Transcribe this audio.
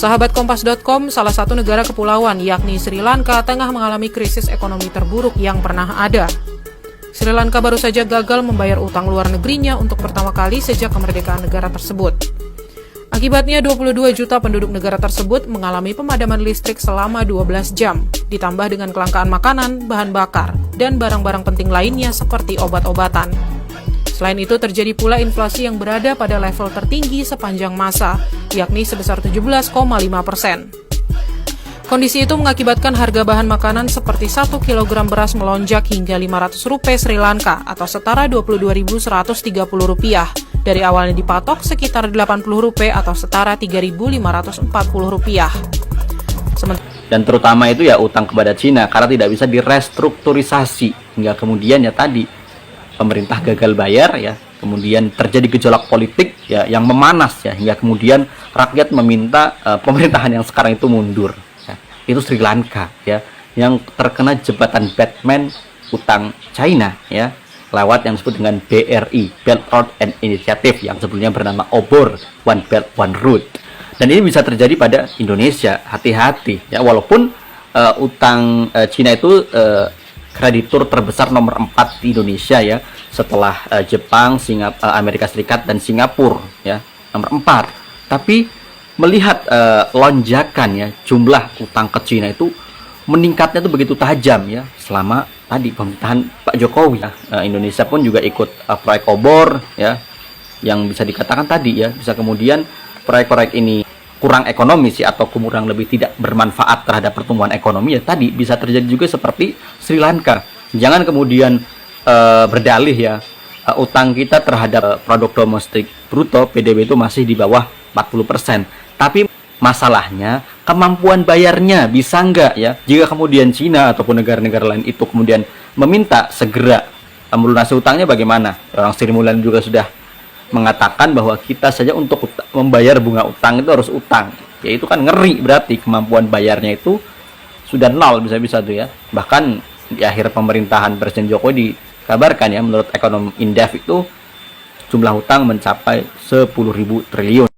Sahabat Kompas.com, salah satu negara kepulauan yakni Sri Lanka tengah mengalami krisis ekonomi terburuk yang pernah ada. Sri Lanka baru saja gagal membayar utang luar negerinya untuk pertama kali sejak kemerdekaan negara tersebut. Akibatnya 22 juta penduduk negara tersebut mengalami pemadaman listrik selama 12 jam, ditambah dengan kelangkaan makanan, bahan bakar, dan barang-barang penting lainnya seperti obat-obatan. Selain itu terjadi pula inflasi yang berada pada level tertinggi sepanjang masa, yakni sebesar 17,5%. Kondisi itu mengakibatkan harga bahan makanan seperti 1 kg beras melonjak hingga Rp500 Sri Lanka atau setara Rp22.130 dari awalnya dipatok sekitar Rp80 atau setara Rp3.540. Dan terutama itu ya utang kepada Cina karena tidak bisa direstrukturisasi hingga kemudian ya tadi pemerintah gagal bayar ya, kemudian terjadi gejolak politik ya yang memanas ya hingga kemudian rakyat meminta pemerintahan yang sekarang itu mundur. Ya. Itu Sri Lanka ya yang terkena jembatan Batman utang China ya lewat yang disebut dengan BRI, Belt Road and Initiative, yang sebelumnya bernama OBOR, One Belt One Road. Dan ini bisa terjadi pada Indonesia, hati-hati ya, walaupun utang Cina itu kreditur terbesar nomor 4 di Indonesia ya, setelah Jepang, Amerika Serikat dan Singapura ya, nomor 4. Tapi melihat lonjakan ya jumlah utang ke Cina itu meningkatnya itu begitu tajam ya selama tadi pemerintahan Pak Jokowi ya. Indonesia pun juga ikut proyek OBOR ya, yang bisa dikatakan tadi ya bisa kemudian proyek-proyek ini kurang ekonomis ya, atau kurang lebih tidak bermanfaat terhadap pertumbuhan ekonomi ya, tadi bisa terjadi juga seperti Sri Lanka. Jangan kemudian berdalih ya utang kita terhadap produk domestik bruto PDB itu masih di bawah 40%. Tapi masalahnya kemampuan bayarnya bisa enggak ya, jika kemudian Cina ataupun negara-negara lain itu kemudian meminta segera melunasi utangnya bagaimana? Orang Sri Mulyani juga sudah mengatakan bahwa kita saja untuk membayar bunga utang itu harus utang ya, itu kan ngeri, berarti kemampuan bayarnya itu sudah nol bisa-bisa tuh ya. Bahkan di akhir pemerintahan Presiden Jokowi dikabarkan ya menurut ekonom Indef itu jumlah utang mencapai 10.000 triliun.